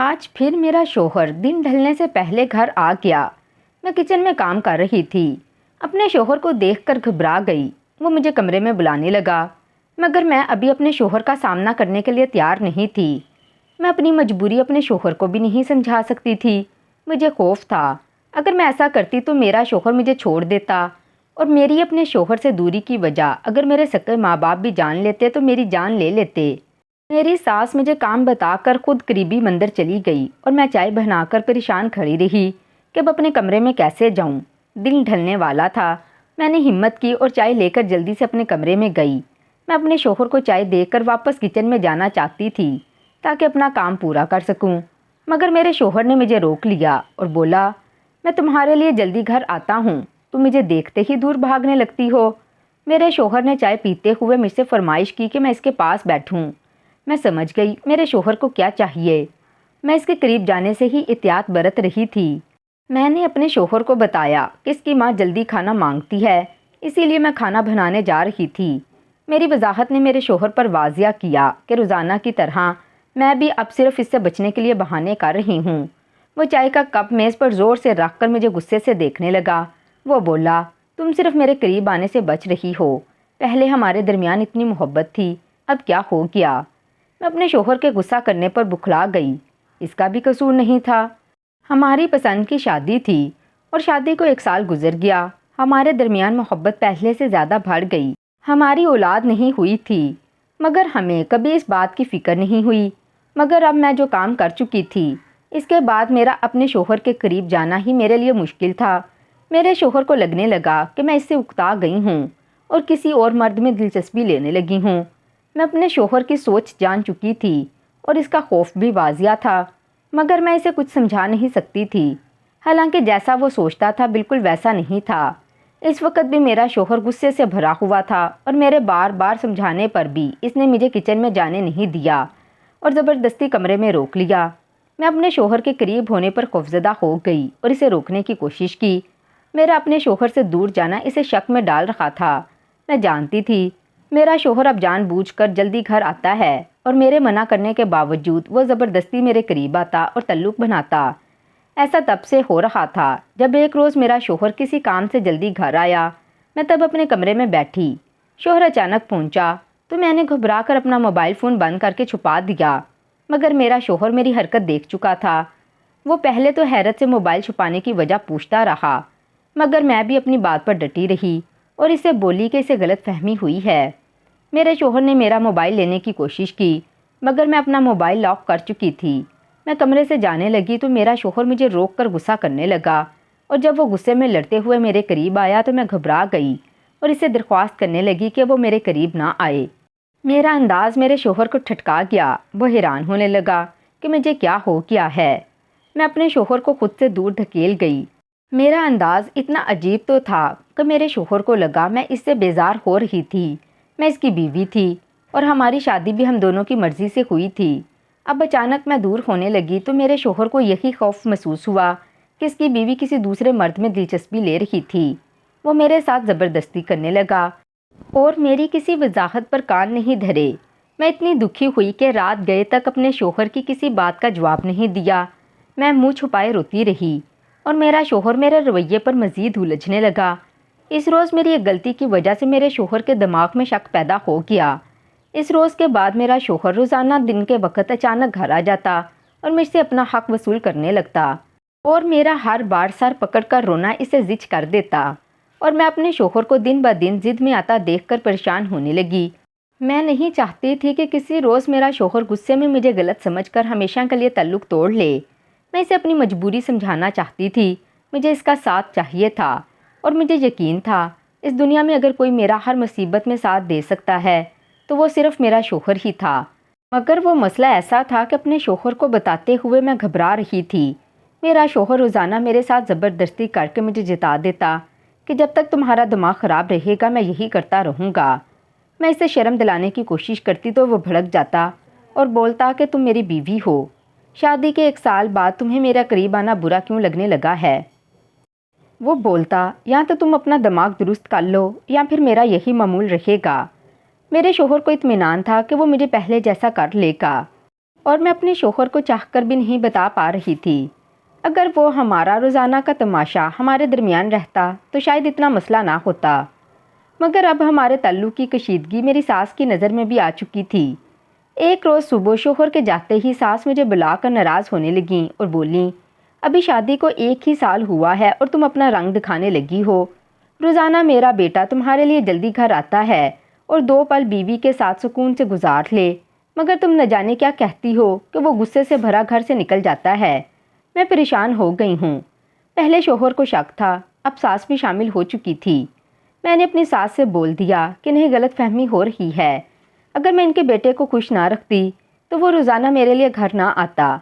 آج پھر میرا شوہر دن ڈھلنے سے پہلے گھر آ گیا۔ میں کچن میں کام کر رہی تھی۔ اپنے شوہر کو دیکھ کر گھبرا گئی۔ وہ مجھے کمرے میں بلانے لگا، مگر میں ابھی اپنے شوہر کا سامنا کرنے کے لیے تیار نہیں تھی۔ میں اپنی مجبوری اپنے شوہر کو بھی نہیں سمجھا سکتی تھی۔ مجھے خوف تھا، اگر میں ایسا کرتی تو میرا شوہر مجھے چھوڑ دیتا، اور میری اپنے شوہر سے دوری کی وجہ اگر میرے سکے ماں باپ بھی جان لیتے تو میری جان لے لیتے۔ میری ساس مجھے کام بتا کر خود قریبی مندر چلی گئی اور میں چائے بنا کر پریشان کھڑی رہی کہ اب اپنے کمرے میں کیسے جاؤں۔ دن ڈھلنے والا تھا۔ میں نے ہمت کی اور چائے لے کر جلدی سے اپنے کمرے میں گئی۔ میں اپنے شوہر کو چائے دے کر واپس کچن میں جانا چاہتی تھی تاکہ اپنا کام پورا کر سکوں، مگر میرے شوہر نے مجھے روک لیا اور بولا، میں تمہارے لیے جلدی گھر آتا ہوں، تم مجھے دیکھتے ہی دور بھاگنے لگتی ہو۔ میرے شوہر نے چائے پیتے ہوئے مجھ سے فرمائش کی کہ میں اس کے پاس بیٹھوں۔ میں سمجھ گئی میرے شوہر کو کیا چاہیے۔ میں اس کے قریب جانے سے ہی احتیاط برت رہی تھی۔ میں نے اپنے شوہر کو بتایا کہ اس کی ماں جلدی کھانا مانگتی ہے، اسی لیے میں کھانا بنانے جا رہی تھی۔ میری وضاحت نے میرے شوہر پر واضح کیا کہ روزانہ کی طرح میں بھی اب صرف اس سے بچنے کے لیے بہانے کر رہی ہوں۔ وہ چائے کا کپ میز پر زور سے رکھ کر مجھے غصے سے دیکھنے لگا۔ وہ بولا، تم صرف میرے قریب آنے سے بچ رہی ہو، پہلے ہمارے درمیان اتنی محبت تھی، اب کیا ہو گیا؟ میں اپنے شوہر کے غصہ کرنے پر بکھلا گئی۔ اس کا بھی قصور نہیں تھا۔ ہماری پسند کی شادی تھی اور شادی کو 1 سال گزر گیا۔ ہمارے درمیان محبت پہلے سے زیادہ بڑھ گئی۔ ہماری اولاد نہیں ہوئی تھی، مگر ہمیں کبھی اس بات کی فکر نہیں ہوئی۔ مگر اب میں جو کام کر چکی تھی، اس کے بعد میرا اپنے شوہر کے قریب جانا ہی میرے لیے مشکل تھا۔ میرے شوہر کو لگنے لگا کہ میں اس سے اکتا گئی ہوں اور کسی اور مرد میں دلچسپی لینے لگی ہوں۔ میں اپنے شوہر کی سوچ جان چکی تھی اور اس کا خوف بھی واضح تھا، مگر میں اسے کچھ سمجھا نہیں سکتی تھی۔ حالانکہ جیسا وہ سوچتا تھا بالکل ویسا نہیں تھا۔ اس وقت بھی میرا شوہر غصے سے بھرا ہوا تھا اور میرے بار بار سمجھانے پر بھی اس نے مجھے کچن میں جانے نہیں دیا اور زبردستی کمرے میں روک لیا۔ میں اپنے شوہر کے قریب ہونے پر خوفزدہ ہو گئی اور اسے روکنے کی کوشش کی۔ میرا اپنے شوہر سے دور جانا اسے شک میں ڈال رہا تھا۔ میں جانتی تھی میرا شوہر اب جان بوجھ کر جلدی گھر آتا ہے اور میرے منع کرنے کے باوجود وہ زبردستی میرے قریب آتا اور تعلق بناتا۔ ایسا تب سے ہو رہا تھا جب ایک روز میرا شوہر کسی کام سے جلدی گھر آیا۔ میں تب اپنے کمرے میں بیٹھی۔ شوہر اچانک پہنچا تو میں نے گھبرا کر اپنا موبائل فون بند کر کے چھپا دیا، مگر میرا شوہر میری حرکت دیکھ چکا تھا۔ وہ پہلے تو حیرت سے موبائل چھپانے کی وجہ پوچھتا رہا، مگر میں بھی اپنی بات پر ڈٹی رہی اور اسے بولی کہ اسے غلط فہمی ہوئی ہے۔ میرے شوہر نے میرا موبائل لینے کی کوشش کی، مگر میں اپنا موبائل لاک کر چکی تھی۔ میں کمرے سے جانے لگی تو میرا شوہر مجھے روک کر غصہ کرنے لگا، اور جب وہ غصے میں لڑتے ہوئے میرے قریب آیا تو میں گھبرا گئی اور اسے درخواست کرنے لگی کہ وہ میرے قریب نہ آئے۔ میرا انداز میرے شوہر کو ٹھٹکا گیا۔ وہ حیران ہونے لگا کہ مجھے کیا ہو گیا ہے۔ میں اپنے شوہر کو خود سے دور دھکیل گئی۔ میرا انداز اتنا عجیب تو تھا کہ میرے شوہر کو لگا میں اس سے بیزار ہو رہی تھی۔ میں اس کی بیوی تھی اور ہماری شادی بھی ہم دونوں کی مرضی سے ہوئی تھی۔ اب اچانک میں دور ہونے لگی تو میرے شوہر کو یہی خوف محسوس ہوا کہ اس کی بیوی کسی دوسرے مرد میں دلچسپی لے رہی تھی۔ وہ میرے ساتھ زبردستی کرنے لگا اور میری کسی وضاحت پر کان نہیں دھرے۔ میں اتنی دکھی ہوئی کہ رات گئے تک اپنے شوہر کی کسی بات کا جواب نہیں دیا۔ میں منہ چھپائے روتی رہی اور میرا شوہر میرے رویے پر مزید الجھنے لگا۔ اس روز میری ایک غلطی کی وجہ سے میرے شوہر کے دماغ میں شک پیدا ہو گیا۔ اس روز کے بعد میرا شوہر روزانہ دن کے وقت اچانک گھر آ جاتا اور مجھ سے اپنا حق وصول کرنے لگتا، اور میرا ہر بار سر پکڑ کر رونا اسے زج کر دیتا، اور میں اپنے شوہر کو دن بہ دن ضد میں آتا دیکھ کر پریشان ہونے لگی۔ میں نہیں چاہتی تھی کہ کسی روز میرا شوہر غصے میں مجھے غلط سمجھ کر ہمیشہ کے لیے تعلق توڑ لے۔ میں اسے اپنی مجبوری سمجھانا چاہتی تھی۔ مجھے اس کا ساتھ چاہیے تھا اور مجھے یقین تھا اس دنیا میں اگر کوئی میرا ہر مصیبت میں ساتھ دے سکتا ہے تو وہ صرف میرا شوہر ہی تھا۔ مگر وہ مسئلہ ایسا تھا کہ اپنے شوہر کو بتاتے ہوئے میں گھبرا رہی تھی۔ میرا شوہر روزانہ میرے ساتھ زبردستی کر کے مجھے جتا دیتا کہ جب تک تمہارا دماغ خراب رہے گا میں یہی کرتا رہوں گا۔ میں اسے شرم دلانے کی کوشش کرتی تو وہ بھڑک جاتا اور بولتا کہ تم میری بیوی ہو، شادی کے 1 سال بعد تمہیں میرا قریب آنا برا کیوں لگنے لگا ہے؟ وہ بولتا یا تو تم اپنا دماغ درست کر لو یا پھر میرا یہی معمول رہے گا۔ میرے شوہر کو اطمینان تھا کہ وہ مجھے پہلے جیسا کر لے گا۔ اور میں اپنے شوہر کو چاہ کر بھی نہیں بتا پا رہی تھی۔ اگر وہ ہمارا روزانہ کا تماشا ہمارے درمیان رہتا تو شاید اتنا مسئلہ نہ ہوتا، مگر اب ہمارے تعلق کی کشیدگی میری ساس کی نظر میں بھی آ چکی تھی۔ ایک روز صبح شوہر کے جاتے ہی ساس مجھے بلا کر ناراض ہونے لگیں اور بولیں، ابھی شادی کو 1 ہی سال ہوا ہے اور تم اپنا رنگ دکھانے لگی ہو۔ روزانہ میرا بیٹا تمہارے لیے جلدی گھر آتا ہے اور 2 پل بیوی کے ساتھ سکون سے گزار لے، مگر تم نہ جانے کیا کہتی ہو کہ وہ غصے سے بھرا گھر سے نکل جاتا ہے۔ میں پریشان ہو گئی ہوں۔ پہلے شوہر کو شک تھا، اب ساس بھی شامل ہو چکی تھی۔ میں نے اپنی ساس سے بول دیا کہ انہیں غلط فہمی ہو رہی ہے، اگر میں ان کے بیٹے کو خوش نہ رکھتی تو وہ روزانہ میرے لیے گھر نہ آتا۔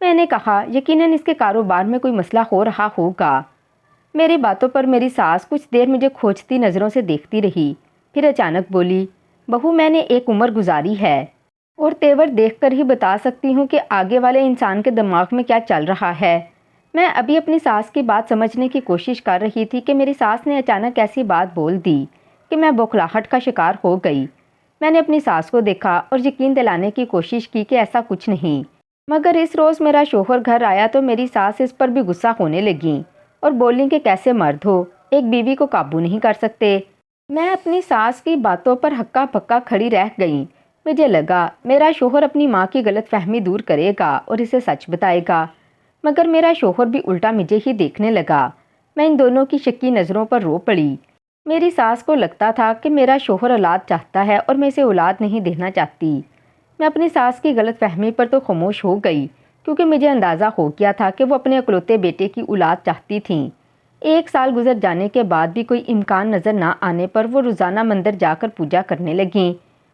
میں نے کہا یقیناً اس کے کاروبار میں کوئی مسئلہ ہو رہا ہوگا۔ میری باتوں پر میری ساس کچھ دیر مجھے کھوجتی نظروں سے دیکھتی رہی، پھر اچانک بولی، بہو میں نے ایک عمر گزاری ہے اور تیور دیکھ کر ہی بتا سکتی ہوں کہ آگے والے انسان کے دماغ میں کیا چل رہا ہے۔ میں ابھی اپنی ساس کی بات سمجھنے کی کوشش کر رہی تھی کہ میری ساس نے اچانک ایسی بات بول دی کہ میں بوکھلاہٹ کا شکار ہو گئی۔ میں نے اپنی ساس کو دیکھا اور یقین دلانے کی کوشش کی کہ ایسا کچھ نہیں، مگر اس روز میرا شوہر گھر آیا تو میری ساس اس پر بھی غصہ ہونے لگیں اور بولیں کہ کیسے مرد ہو، ایک بیوی کو قابو نہیں کر سکتے۔ میں اپنی ساس کی باتوں پر ہکا پکا کھڑی رہ گئی۔ مجھے لگا میرا شوہر اپنی ماں کی غلط فہمی دور کرے گا اور اسے سچ بتائے گا، مگر میرا شوہر بھی الٹا مجھے ہی دیکھنے لگا۔ میں ان دونوں کی شکی نظروں پر رو پڑی۔ میری ساس کو لگتا تھا کہ میرا شوہر اولاد چاہتا ہے اور میں اسے اولاد نہیں دینا چاہتی۔ میں اپنی ساس کی غلط فہمی پر تو خاموش ہو گئی، کیونکہ مجھے اندازہ ہو گیا تھا کہ وہ اپنے اکلوتے بیٹے کی اولاد چاہتی تھیں۔ 1 سال گزر جانے کے بعد بھی کوئی امکان نظر نہ آنے پر وہ روزانہ مندر جا کر پوجا کرنے لگیں،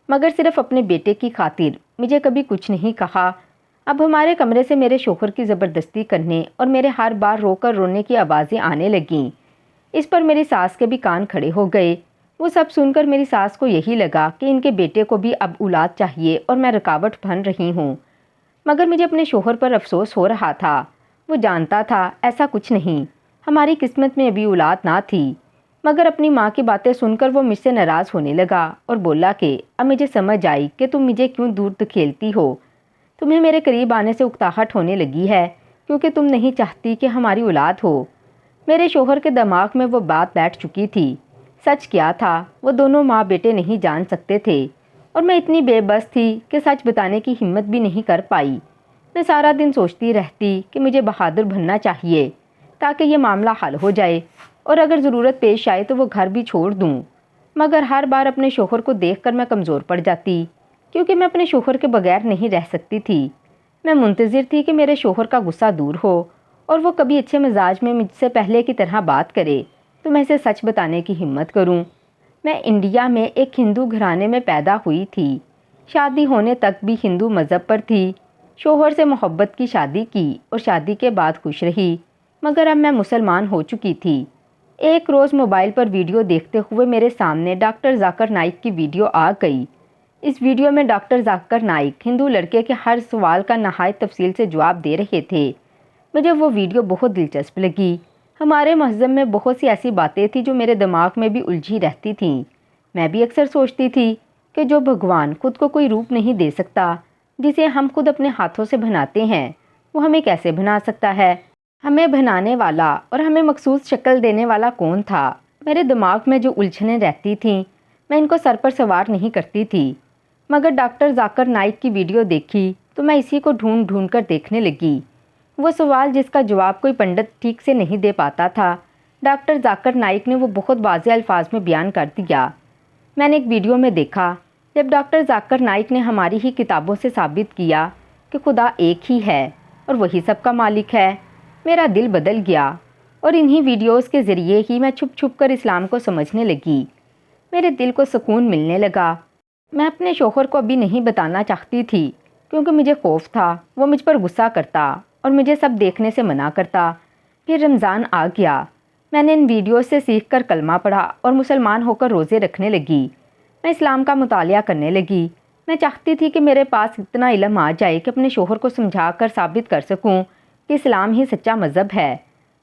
مگر صرف اپنے بیٹے کی خاطر مجھے کبھی کچھ نہیں کہا۔ اب ہمارے کمرے سے میرے شوہر کی زبردستی کرنے اور میرے ہر بار رو کر رونے کی آوازیں آنے لگیں۔ اس پر میری ساس کے بھی کان کھڑے ہو گئے۔ وہ سب سن کر میری ساس کو یہی لگا کہ ان کے بیٹے کو بھی اب اولاد چاہیے اور میں رکاوٹ بن رہی ہوں، مگر مجھے اپنے شوہر پر افسوس ہو رہا تھا۔ وہ جانتا تھا ایسا کچھ نہیں، ہماری قسمت میں ابھی اولاد نہ تھی، مگر اپنی ماں کی باتیں سن کر وہ مجھ سے ناراض ہونے لگا اور بولا کہ اب مجھے سمجھ آئی کہ تم مجھے کیوں دور دھکیلتی ہو۔ تمہیں میرے قریب آنے سے اکتاہٹ ہونے لگی ہے کیونکہ تم نہیں چاہتی کہ ہماری اولاد ہو۔ میرے شوہر کے دماغ میں وہ بات بیٹھ چکی تھی۔ سچ کیا تھا، وہ دونوں ماں بیٹے نہیں جان سکتے تھے اور میں اتنی بے بس تھی کہ سچ بتانے کی ہمت بھی نہیں کر پائی۔ میں سارا دن سوچتی رہتی کہ مجھے بہادر بننا چاہیے تاکہ یہ معاملہ حل ہو جائے اور اگر ضرورت پیش آئے تو وہ گھر بھی چھوڑ دوں، مگر ہر بار اپنے شوہر کو دیکھ کر میں کمزور پڑ جاتی، کیونکہ میں اپنے شوہر کے بغیر نہیں رہ سکتی تھی۔ میں منتظر تھی کہ میرے شوہر کا غصہ دور ہو اور وہ کبھی اچھے مزاج میں مجھ سے پہلے کی طرح بات کرے تو میں اسے سچ بتانے کی ہمت کروں۔ میں انڈیا میں ایک ہندو گھرانے میں پیدا ہوئی تھی، شادی ہونے تک بھی ہندو مذہب پر تھی۔ شوہر سے محبت کی شادی کی اور شادی کے بعد خوش رہی، مگر اب میں مسلمان ہو چکی تھی۔ ایک روز موبائل پر ویڈیو دیکھتے ہوئے میرے سامنے ڈاکٹر ذاکر نائک کی ویڈیو آ گئی۔ اس ویڈیو میں ڈاکٹر ذاکر نائک ہندو لڑکے کے ہر سوال کا نہایت تفصیل سے جواب دے رہے تھے۔ مجھے وہ ویڈیو بہت دلچسپ لگی۔ ہمارے مذہب میں بہت سی ایسی باتیں تھیں جو میرے دماغ میں بھی الجھی رہتی تھیں۔ میں بھی اکثر سوچتی تھی کہ جو بھگوان خود کو کوئی روپ نہیں دے سکتا، جسے ہم خود اپنے ہاتھوں سے بناتے ہیں، وہ ہمیں کیسے بنا سکتا ہے؟ ہمیں بنانے والا اور ہمیں مخصوص شکل دینے والا کون تھا؟ میرے دماغ میں جو الجھنیں رہتی تھیں، میں ان کو سر پر سوار نہیں کرتی تھی، مگر ڈاکٹر ذاکر نائک کی ویڈیو دیکھی تو میں اسی کو ڈھونڈ ڈھونڈ کر دیکھنے لگی۔ وہ سوال جس کا جواب کوئی پنڈت ٹھیک سے نہیں دے پاتا تھا، ڈاکٹر ذاکر نائک نے وہ بہت واضح الفاظ میں بیان کر دیا۔ میں نے ایک ویڈیو میں دیکھا جب ڈاکٹر ذاکر نائک نے ہماری ہی کتابوں سے ثابت کیا کہ خدا ایک ہی ہے اور وہی سب کا مالک ہے۔ میرا دل بدل گیا اور انہی ویڈیوز کے ذریعے ہی میں چھپ چھپ کر اسلام کو سمجھنے لگی۔ میرے دل کو سکون ملنے لگا۔ میں اپنے شوہر کو ابھی نہیں بتانا چاہتی تھی کیونکہ مجھے خوف تھا وہ مجھ پر غصہ کرتا اور مجھے سب دیکھنے سے منع کرتا۔ پھر رمضان آ گیا۔ میں نے ان ویڈیوز سے سیکھ کر کلمہ پڑھا اور مسلمان ہو کر روزے رکھنے لگی۔ میں اسلام کا مطالعہ کرنے لگی۔ میں چاہتی تھی کہ میرے پاس اتنا علم آ جائے کہ اپنے شوہر کو سمجھا کر ثابت کر سکوں کہ اسلام ہی سچا مذہب ہے،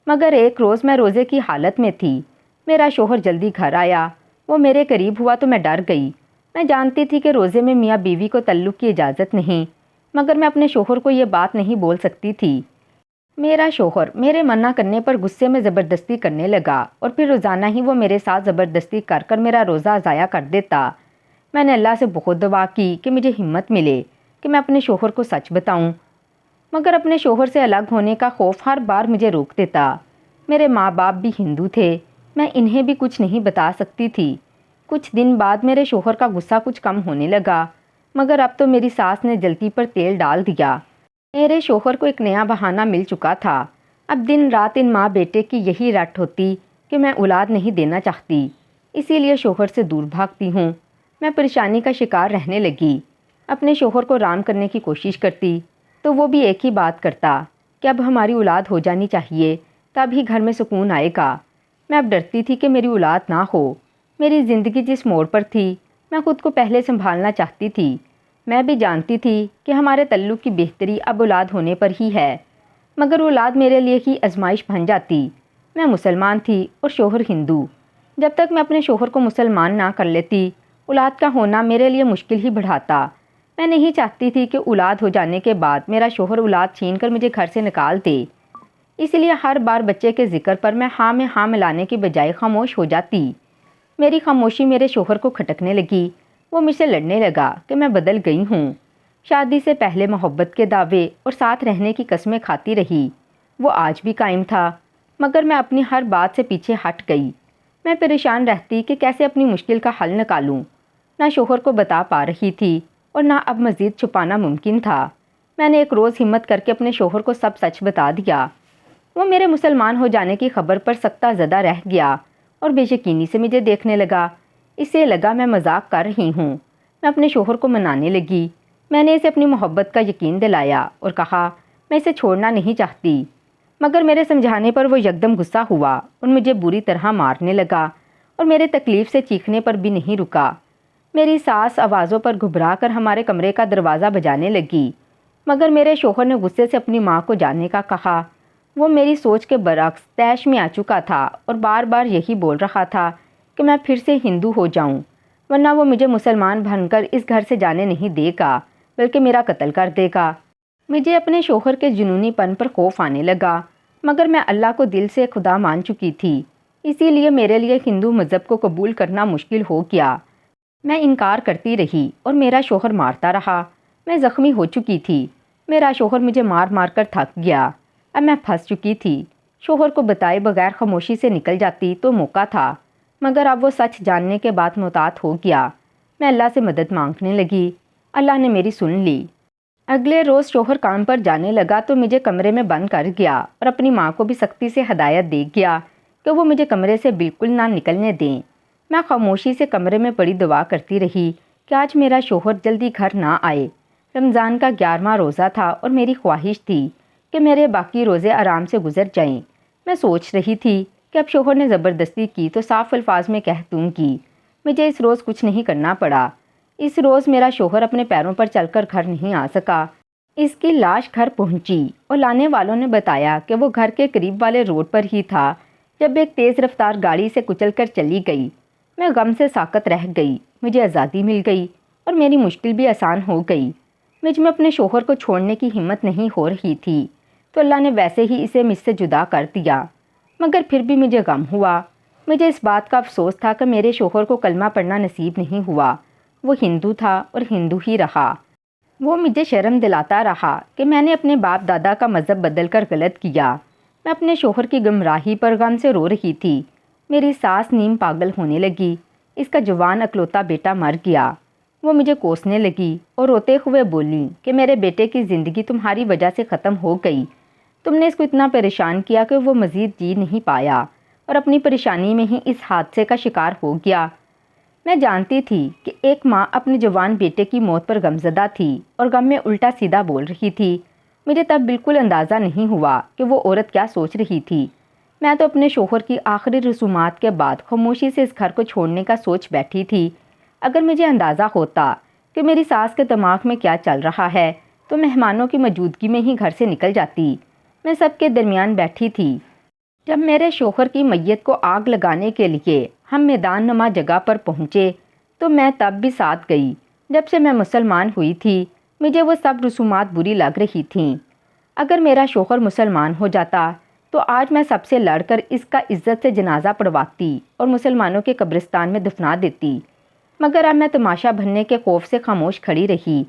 مگر ایک روز میں روزے کی حالت میں تھی۔ میرا شوہر جلدی گھر آیا۔ وہ میرے قریب ہوا تو میں ڈر گئی۔ میں جانتی تھی کہ روزے میں میاں بیوی کو تعلق کی اجازت نہیں، مگر میں اپنے شوہر کو یہ بات نہیں بول سکتی تھی۔ میرا شوہر میرے منع کرنے پر غصے میں زبردستی کرنے لگا اور پھر روزانہ ہی وہ میرے ساتھ زبردستی کر کر میرا روزہ ضائع کر دیتا۔ میں نے اللہ سے بہت دعا کی کہ مجھے ہمت ملے کہ میں اپنے شوہر کو سچ بتاؤں، مگر اپنے شوہر سے الگ ہونے کا خوف ہر بار مجھے روک دیتا۔ میرے ماں باپ بھی ہندو تھے، میں انہیں بھی کچھ نہیں بتا سکتی تھی۔ کچھ دن بعد میرے شوہر کا غصہ کچھ کم ہونے لگا، مگر اب تو میری ساس نے جلتی پر تیل ڈال دیا۔ میرے شوہر کو ایک نیا بہانہ مل چکا تھا۔ اب دن رات ان ماں بیٹے کی یہی رٹ ہوتی کہ میں اولاد نہیں دینا چاہتی، اسی لیے شوہر سے دور بھاگتی ہوں۔ میں پریشانی کا شکار رہنے لگی۔ اپنے شوہر کو رام کرنے کی کوشش کرتی تو وہ بھی ایک ہی بات کرتا کہ اب ہماری اولاد ہو جانی چاہیے، تب ہی گھر میں سکون آئے گا۔ میں اب ڈرتی تھی کہ میری اولاد نہ ہو۔ میری زندگی جس موڑ پر تھی، میں خود کو پہلے سنبھالنا چاہتی تھی۔ میں بھی جانتی تھی کہ ہمارے تعلق کی بہتری اب اولاد ہونے پر ہی ہے، مگر اولاد میرے لیے ہی آزمائش بن جاتی۔ میں مسلمان تھی اور شوہر ہندو۔ جب تک میں اپنے شوہر کو مسلمان نہ کر لیتی، اولاد کا ہونا میرے لیے مشکل ہی بڑھاتا۔ میں نہیں چاہتی تھی کہ اولاد ہو جانے کے بعد میرا شوہر اولاد چھین کر مجھے گھر سے نکال دے، اس لیے ہر بار بچے کے ذکر پر میں ہاں میں ہاں ملانے کی بجائے خاموش ہو جاتی۔ میری خاموشی میرے شوہر کو کھٹکنے لگی۔ وہ مجھ سے لڑنے لگا کہ میں بدل گئی ہوں۔ شادی سے پہلے محبت کے دعوے اور ساتھ رہنے کی قسمیں کھاتی رہی، وہ آج بھی قائم تھا، مگر میں اپنی ہر بات سے پیچھے ہٹ گئی۔ میں پریشان رہتی کہ کیسے اپنی مشکل کا حل نکالوں۔ نہ شوہر کو بتا پا رہی تھی اور نہ اب مزید چھپانا ممکن تھا۔ میں نے ایک روز ہمت کر کے اپنے شوہر کو سب سچ بتا دیا۔ وہ میرے مسلمان ہو جانے کی خبر پر سکتہ زدہ رہ گیا اور بے یقینی سے مجھے دیکھنے لگا۔ اسے لگا میں مذاق کر رہی ہوں۔ میں اپنے شوہر کو منانے لگی۔ میں نے اسے اپنی محبت کا یقین دلایا اور کہا میں اسے چھوڑنا نہیں چاہتی، مگر میرے سمجھانے پر وہ یکدم غصہ ہوا اور مجھے بری طرح مارنے لگا اور میرے تکلیف سے چیخنے پر بھی نہیں رکا۔ میری ساس آوازوں پر گھبرا کر ہمارے کمرے کا دروازہ بجانے لگی، مگر میرے شوہر نے غصے سے اپنی ماں کو جانے کا کہا۔ وہ میری سوچ کے برعکس طیش میں آ چکا تھا اور بار بار یہی بول رہا تھا کہ میں پھر سے ہندو ہو جاؤں، ورنہ وہ مجھے مسلمان بن کر اس گھر سے جانے نہیں دے گا بلکہ میرا قتل کر دے گا۔ مجھے اپنے شوہر کے جنونی پن پر خوف آنے لگا، مگر میں اللہ کو دل سے خدا مان چکی تھی، اسی لیے میرے لیے ہندو مذہب کو قبول کرنا مشکل ہو گیا۔ میں انکار کرتی رہی اور میرا شوہر مارتا رہا۔ میں زخمی ہو چکی تھی۔ میرا شوہر مجھے مار مار کر تھک گیا۔ اب میں پھنس چکی تھی۔ شوہر کو بتائے بغیر خاموشی سے نکل جاتی تو موقع تھا، مگر اب وہ سچ جاننے کے بعد محتاط ہو گیا۔ میں اللہ سے مدد مانگنے لگی۔ اللہ نے میری سن لی۔ اگلے روز شوہر کام پر جانے لگا تو مجھے کمرے میں بند کر گیا اور اپنی ماں کو بھی سختی سے ہدایت دے گیا کہ وہ مجھے کمرے سے بالکل نہ نکلنے دیں۔ میں خاموشی سے کمرے میں پڑی دعا کرتی رہی کہ آج میرا شوہر جلدی گھر نہ آئے۔ رمضان کا 11واں روزہ تھا اور میری خواہش تھی کہ میرے باقی روزے آرام سے گزر جائیں۔ میں سوچ رہی تھی کہ اب شوہر نے زبردستی کی تو صاف الفاظ میں کہہ دوں گی۔ مجھے اس روز کچھ نہیں کرنا پڑا۔ اس روز میرا شوہر اپنے پیروں پر چل کر گھر نہیں آ سکا۔ اس کی لاش گھر پہنچی اور لانے والوں نے بتایا کہ وہ گھر کے قریب والے روڈ پر ہی تھا جب ایک تیز رفتار گاڑی سے کچل کر چلی گئی۔ میں غم سے ساکت رہ گئی۔ مجھے آزادی مل گئی اور میری مشکل بھی آسان ہو گئی۔ مجھ میں اپنے شوہر کو چھوڑنے کی ہمت نہیں ہو رہی تھی تو اللہ نے ویسے ہی اسے مجھ سے جدا کر دیا، مگر پھر بھی مجھے غم ہوا۔ مجھے اس بات کا افسوس تھا کہ میرے شوہر کو کلمہ پڑھنا نصیب نہیں ہوا۔ وہ ہندو تھا اور ہندو ہی رہا۔ وہ مجھے شرم دلاتا رہا کہ میں نے اپنے باپ دادا کا مذہب بدل کر غلط کیا۔ میں اپنے شوہر کی گمراہی پر غم سے رو رہی تھی۔ میری ساس نیم پاگل ہونے لگی۔ اس کا جوان اکلوتا بیٹا مر گیا۔ وہ مجھے کوسنے لگی اور روتے ہوئے بولی کہ میرے بیٹے کی زندگی تمہاری وجہ سے ختم ہو گئی۔ تم نے اس کو اتنا پریشان کیا کہ وہ مزید جی نہیں پایا اور اپنی پریشانی میں ہی اس حادثے کا شکار ہو گیا۔ میں جانتی تھی کہ ایک ماں اپنے جوان بیٹے کی موت پر غمزدہ تھی اور غم میں الٹا سیدھا بول رہی تھی۔ مجھے تب بالکل اندازہ نہیں ہوا کہ وہ عورت کیا سوچ رہی تھی۔ میں تو اپنے شوہر کی آخری رسومات کے بعد خاموشی سے اس گھر کو چھوڑنے کا سوچ بیٹھی تھی۔ اگر مجھے اندازہ ہوتا کہ میری ساس کے دماغ میں کیا چل رہا ہے تو مہمانوں کی موجودگی میں ہی گھر سے نکل جاتی۔ میں سب کے درمیان بیٹھی تھی۔ جب میرے شوہر کی میت کو آگ لگانے کے لیے ہم میدان نما جگہ پر پہنچے تو میں تب بھی ساتھ گئی۔ جب سے میں مسلمان ہوئی تھی مجھے وہ سب رسومات بری لگ رہی تھیں۔ اگر میرا شوہر مسلمان ہو جاتا تو آج میں سب سے لڑ کر اس کا عزت سے جنازہ پڑھواتی اور مسلمانوں کے قبرستان میں دفنا دیتی، مگر اب میں تماشا بننے کے خوف سے خاموش کھڑی رہی۔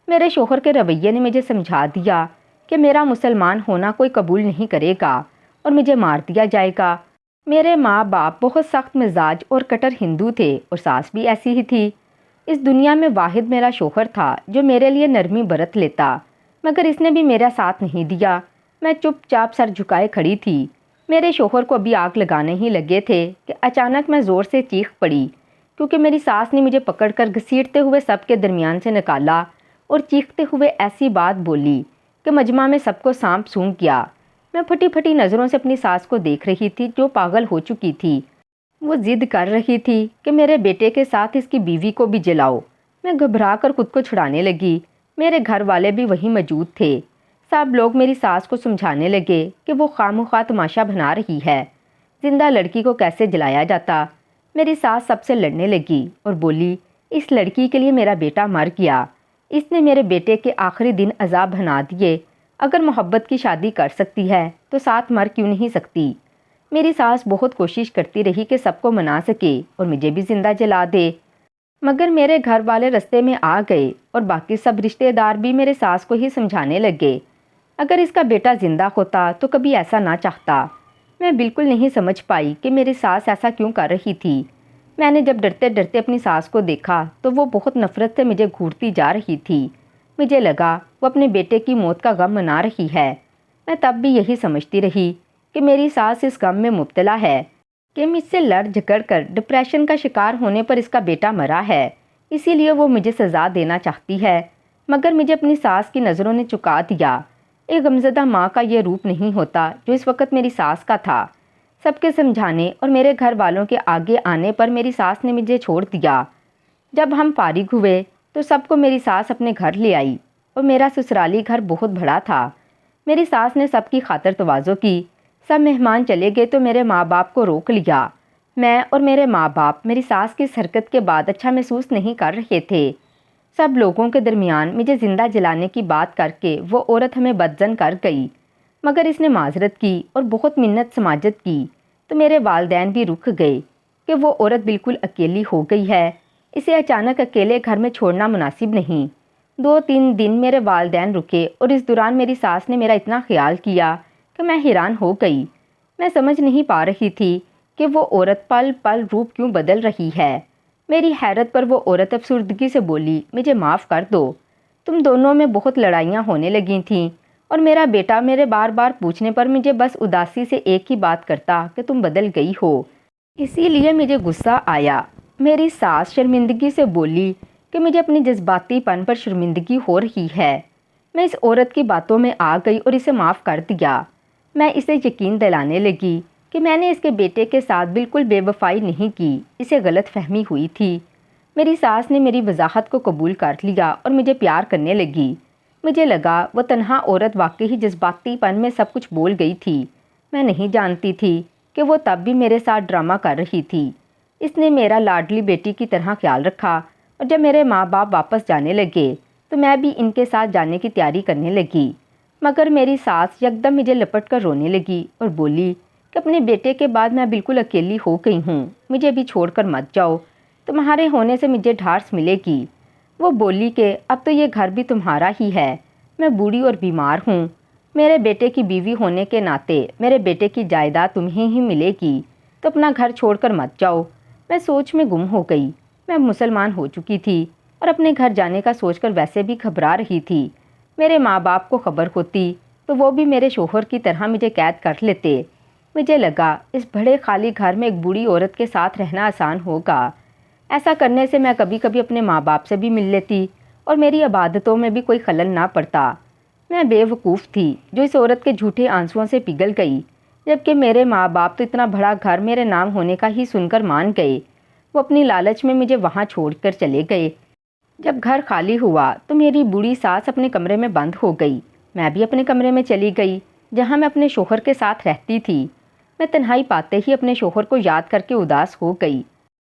میرے شوہر کے رویے نے مجھے سمجھا دیا کہ میرا مسلمان ہونا کوئی قبول نہیں کرے گا اور مجھے مار دیا جائے گا۔ میرے ماں باپ بہت سخت مزاج اور کٹر ہندو تھے اور ساس بھی ایسی ہی تھی۔ اس دنیا میں واحد میرا شوہر تھا جو میرے لیے نرمی برت لیتا، مگر اس نے بھی میرا ساتھ نہیں دیا۔ میں چپ چاپ سر جھکائے کھڑی تھی۔ میرے شوہر کو ابھی آگ لگانے ہی لگے تھے کہ اچانک میں زور سے چیخ پڑی، کیونکہ میری ساس نے مجھے پکڑ کر گھسیٹتے ہوئے سب کے درمیان سے نکالا اور چیختے ہوئے ایسی بات بولی کہ مجمع میں سب کو سانپ سونگھ گیا۔ میں پھٹی پھٹی نظروں سے اپنی ساس کو دیکھ رہی تھی جو پاگل ہو چکی تھی۔ وہ ضد کر رہی تھی کہ میرے بیٹے کے ساتھ اس کی بیوی کو بھی جلاؤ۔ میں گھبرا کر خود کو چھڑانے لگی۔ میرے گھر والے بھی وہیں موجود تھے۔ سب لوگ میری ساس کو سمجھانے لگے کہ وہ خواہ تماشا بنا رہی ہے، زندہ لڑکی کو کیسے جلایا جاتا۔ میری ساس سب سے لڑنے لگی اور بولی، اس لڑکی کے لیے میرا بیٹا مر گیا، اس نے میرے بیٹے کے آخری دن عذاب بنا دیے۔ اگر محبت کی شادی کر سکتی ہے تو ساتھ مر کیوں نہیں سکتی۔ میری ساس بہت کوشش کرتی رہی کہ سب کو منا سکے اور مجھے بھی زندہ جلا دے، مگر میرے گھر والے رستے میں آ گئے اور باقی سب رشتہ دار بھی میرے ساس کو ہی سمجھانے لگے۔ اگر اس کا بیٹا زندہ ہوتا تو کبھی ایسا نہ چاہتا۔ میں بالکل نہیں سمجھ پائی کہ میری ساس ایسا کیوں کر رہی تھی۔ میں نے جب ڈرتے ڈرتے اپنی ساس کو دیکھا تو وہ بہت نفرت سے مجھے گھورتی جا رہی تھی۔ مجھے لگا وہ اپنے بیٹے کی موت کا غم منا رہی ہے۔ میں تب بھی یہی سمجھتی رہی کہ میری ساس اس غم میں مبتلا ہے کہ مجھ سے لڑ جھگڑ کر ڈپریشن کا شکار ہونے پر اس کا بیٹا مرا ہے، اسی لیے وہ مجھے سزا دینا چاہتی ہے۔ مگر مجھے اپنی ساس کی نظروں نے چکا دیا۔ ایک غمزدہ ماں کا یہ روپ نہیں ہوتا جو اس وقت میری ساس کا تھا۔ سب کے سمجھانے اور میرے گھر والوں کے آگے آنے پر میری ساس نے مجھے چھوڑ دیا۔ جب ہم فارغ ہوئے تو سب کو میری ساس اپنے گھر لے آئی اور میرا سسرالی گھر بہت بڑا تھا۔ میری ساس نے سب کی خاطر تواضع کی۔ سب مہمان چلے گئے تو میرے ماں باپ کو روک لیا۔ میں اور میرے ماں باپ میری ساس کی اس حرکت کے بعد اچھا محسوس نہیں کر رہے تھے۔ سب لوگوں کے درمیان مجھے زندہ جلانے کی بات کر کے وہ عورت ہمیں بدظن کر گئی، مگر اس نے معذرت کی اور بہت منت سماجت کی تو میرے والدین بھی رک گئے کہ وہ عورت بالکل اکیلی ہو گئی ہے، اسے اچانک اکیلے گھر میں چھوڑنا مناسب نہیں۔ 2-3 دن میرے والدین رکے اور اس دوران میری ساس نے میرا اتنا خیال کیا کہ میں حیران ہو گئی۔ میں سمجھ نہیں پا رہی تھی کہ وہ عورت پل پل روپ کیوں بدل رہی ہے۔ میری حیرت پر وہ عورت افسردگی سے بولی، مجھے معاف کر دو، تم دونوں میں بہت لڑائیاں ہونے لگی تھیں اور میرا بیٹا میرے بار بار پوچھنے پر مجھے بس اداسی سے ایک ہی بات کرتا کہ تم بدل گئی ہو، اسی لیے مجھے غصہ آیا۔ میری ساس شرمندگی سے بولی کہ مجھے اپنی جذباتی پن پر شرمندگی ہو رہی ہے۔ میں اس عورت کی باتوں میں آ گئی اور اسے معاف کر دیا۔ میں اسے یقین دلانے لگی کہ میں نے اس کے بیٹے کے ساتھ بالکل بے وفائی نہیں کی، اسے غلط فہمی ہوئی تھی۔ میری ساس نے میری وضاحت کو قبول کر لیا اور مجھے پیار کرنے لگی۔ مجھے لگا وہ تنہا عورت واقعی جذباتی پن میں سب کچھ بول گئی تھی۔ میں نہیں جانتی تھی کہ وہ تب بھی میرے ساتھ ڈرامہ کر رہی تھی۔ اس نے میرا لاڈلی بیٹی کی طرح خیال رکھا اور جب میرے ماں باپ واپس جانے لگے تو میں بھی ان کے ساتھ جانے کی تیاری کرنے لگی، مگر میری ساس یکدم مجھے لپٹ کر رونے لگی اور بولی کہ اپنے بیٹے کے بعد میں بالکل اکیلی ہو گئی ہوں، مجھے بھی چھوڑ کر مت جاؤ، تمہارے ہونے سے مجھے ڈھارس ملے گی۔ وہ بولی کہ اب تو یہ گھر بھی تمہارا ہی ہے، میں بوڑھی اور بیمار ہوں، میرے بیٹے کی بیوی ہونے کے ناطے میرے بیٹے کی جائیداد تمہیں ہی ملے گی، تو اپنا گھر چھوڑ کر مت جاؤ۔ میں سوچ میں گم ہو گئی۔ میں مسلمان ہو چکی تھی اور اپنے گھر جانے کا سوچ کر ویسے بھی گھبرا رہی تھی۔ میرے ماں باپ کو خبر ہوتی تو وہ بھی میرے شوہر کی طرح مجھے قید کر لیتے۔ مجھے لگا اس بڑے خالی گھر میں ایک بوڑھی عورت کے ساتھ رہنا آسان ہوگا۔ ایسا کرنے سے میں کبھی کبھی اپنے ماں باپ سے بھی مل لیتی اور میری عبادتوں میں بھی کوئی خلل نہ پڑتا۔ میں بے وقوف تھی جو اس عورت کے جھوٹے آنسوؤں سے پگھل گئی، جبکہ میرے ماں باپ تو اتنا بڑا گھر میرے نام ہونے کا ہی سن کر مان گئے۔ وہ اپنی لالچ میں مجھے وہاں چھوڑ کر چلے گئے۔ جب گھر خالی ہوا تو میری بوڑھی ساس اپنے کمرے میں بند ہو گئی۔ میں بھی اپنے کمرے میں چلی گئی جہاں میں اپنے شوہر کے ساتھ رہتی تھی۔ میں تنہائی پاتے ہی اپنے شوہر کو یاد کر کے اداس ہو گئی۔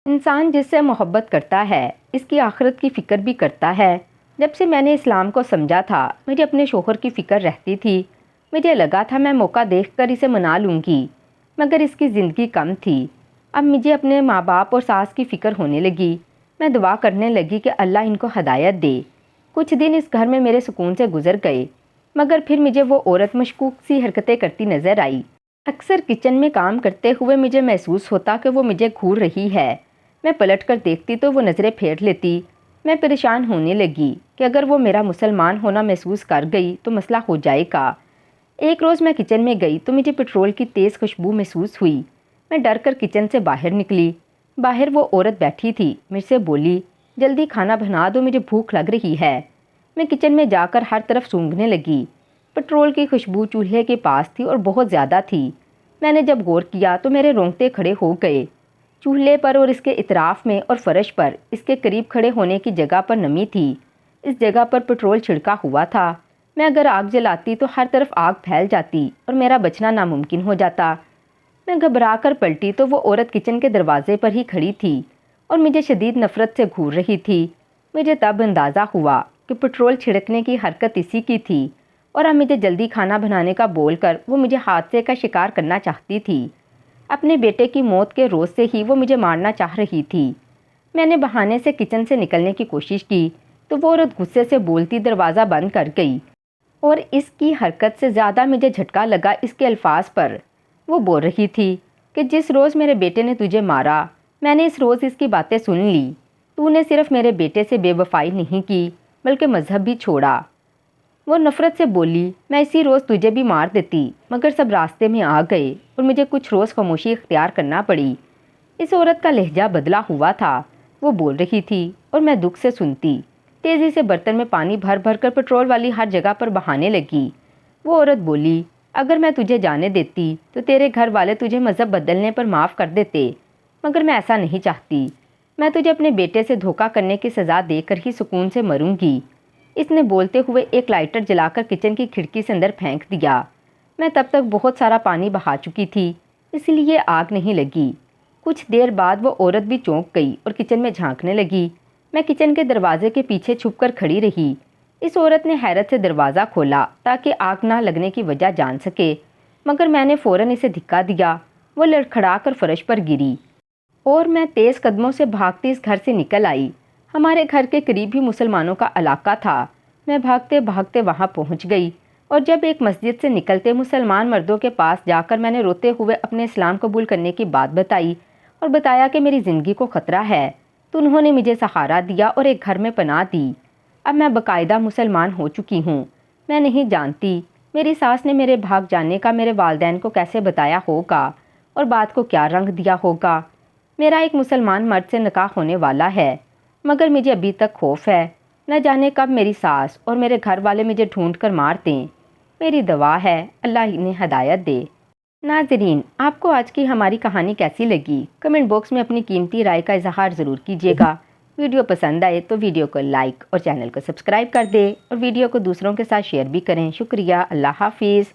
انسان جس سے محبت کرتا ہے اس کی آخرت کی فکر بھی کرتا ہے جب سے میں نے اسلام کو سمجھا تھا مجھے اپنے شوہر کی فکر رہتی تھی۔ مجھے لگا تھا میں موقع دیکھ کر اسے منا لوں گی، مگر اس کی زندگی کم تھی۔ اب مجھے اپنے ماں باپ اور ساس کی فکر ہونے لگی۔ میں دعا کرنے لگی کہ اللہ ان کو ہدایت دے۔ کچھ دن اس گھر میں میرے سکون سے گزر گئے، مگر پھر مجھے وہ عورت مشکوک سی حرکتیں کرتی نظر آئی۔ اکثر کچن میں کام کرتے ہوئے مجھے محسوس ہوتا کہ وہ مجھے گھور رہی ہے۔ میں پلٹ کر دیکھتی تو وہ نظریں پھیر لیتی۔ میں پریشان ہونے لگی کہ اگر وہ میرا مسلمان ہونا محسوس کر گئی تو مسئلہ ہو جائے گا۔ ایک روز میں کچن میں گئی تو مجھے پٹرول کی تیز خوشبو محسوس ہوئی۔ میں ڈر کر کچن سے باہر نکلی۔ باہر وہ عورت بیٹھی تھی، مجھ سے بولی، جلدی کھانا بنا دو، مجھے بھوک لگ رہی ہے۔ میں کچن میں جا کر ہر طرف سونگھنے لگی۔ پٹرول کی خوشبو چولہے کے پاس تھی اور بہت زیادہ تھی۔ میں نے جب غور کیا تو میرے رونگٹے کھڑے ہو گئے۔ چولہے پر اور اس کے اطراف میں اور فرش پر اس کے قریب کھڑے ہونے کی جگہ پر نمی تھی۔ اس جگہ پر پٹرول چھڑکا ہوا تھا۔ میں اگر آگ جلاتی تو ہر طرف آگ پھیل جاتی اور میرا بچنا ناممکن ہو جاتا۔ میں گھبرا کر پلٹی تو وہ عورت کچن کے دروازے پر ہی کھڑی تھی اور مجھے شدید نفرت سے گھور رہی تھی۔ مجھے تب اندازہ ہوا کہ پٹرول چھڑکنے کی حرکت اسی کی تھی اور اب مجھے جلدی کھانا بنانے کا بول کر وہ مجھے حادثے کا شکار کرنا چاہتی تھی۔ اپنے بیٹے کی موت کے روز سے ہی وہ مجھے مارنا چاہ رہی تھی۔ میں نے بہانے سے کچن سے نکلنے کی کوشش کی تو وہ عورت غصے سے بولتی دروازہ بند کر گئی، اور اس کی حرکت سے زیادہ مجھے جھٹکا لگا اس کے الفاظ پر۔ وہ بول رہی تھی کہ جس روز میرے بیٹے نے تجھے مارا میں نے اس روز اس کی باتیں سن لی۔ تو نے صرف میرے بیٹے سے بے وفائی نہیں کی بلکہ مذہب بھی چھوڑا۔ وہ نفرت سے بولی، میں اسی روز تجھے بھی مار دیتی، مگر سب راستے میں آ گئے اور مجھے کچھ روز خاموشی اختیار کرنا پڑی۔ اس عورت کا لہجہ بدلا ہوا تھا۔ وہ بول رہی تھی اور میں دکھ سے سنتی۔ تیزی سے برتن میں پانی بھر بھر کر پٹرول والی ہر جگہ پر بہانے لگی۔ وہ عورت بولی، اگر میں تجھے جانے دیتی تو تیرے گھر والے تجھے مذہب بدلنے پر معاف کر دیتے، مگر میں ایسا نہیں چاہتی۔ میں تجھے اپنے بیٹے سے دھوکہ کرنے کی سزا دے کر ہی سکون سے مروں گی۔ اس نے بولتے ہوئے ایک لائٹر جلا کر کچن کی کھڑکی سے اندر پھینک دیا۔ میں تب تک بہت سارا پانی بہا چکی تھی، اس لیے آگ نہیں لگی۔ کچھ دیر بعد وہ عورت بھی چونک گئی اور کچن میں جھانکنے لگی۔ میں کچن کے دروازے کے پیچھے چھپ کر کھڑی رہی۔ اس عورت نے حیرت سے دروازہ کھولا تاکہ آگ نہ لگنے کی وجہ جان سکے، مگر میں نے فوراً اسے دھکا دیا۔ وہ لڑکھڑا کر فرش پر گری اور میں تیز قدموں سے بھاگتی اس گھر سے نکل آئی۔ ہمارے گھر کے قریب ہی مسلمانوں کا علاقہ تھا۔ میں بھاگتے بھاگتے وہاں پہنچ گئی اور جب ایک مسجد سے نکلتے مسلمان مردوں کے پاس جا کر میں نے روتے ہوئے اپنے اسلام قبول کرنے کی بات بتائی اور بتایا کہ میری زندگی کو خطرہ ہے، تو انہوں نے مجھے سہارا دیا اور ایک گھر میں پناہ دی۔ اب میں باقاعدہ مسلمان ہو چکی ہوں۔ میں نہیں جانتی میری ساس نے میرے بھاگ جانے کا میرے والدین کو کیسے بتایا ہوگا اور بات کو کیا رنگ دیا ہوگا۔ میرا ایک مسلمان مرد سے نکاح ہونے والا ہے، مگر مجھے ابھی تک خوف ہے، نہ جانے کب میری ساس اور میرے گھر والے مجھے ڈھونڈ کر مار دیں۔ میری دعا ہے اللہ انہیں ہدایت دے۔ ناظرین، آپ کو آج کی ہماری کہانی کیسی لگی؟ کمنٹ باکس میں اپنی قیمتی رائے کا اظہار ضرور کیجیے گا۔ ویڈیو پسند آئے تو ویڈیو کو لائک اور چینل کو سبسکرائب کر دیں اور ویڈیو کو دوسروں کے ساتھ شیئر بھی کریں۔ شکریہ، اللہ حافظ۔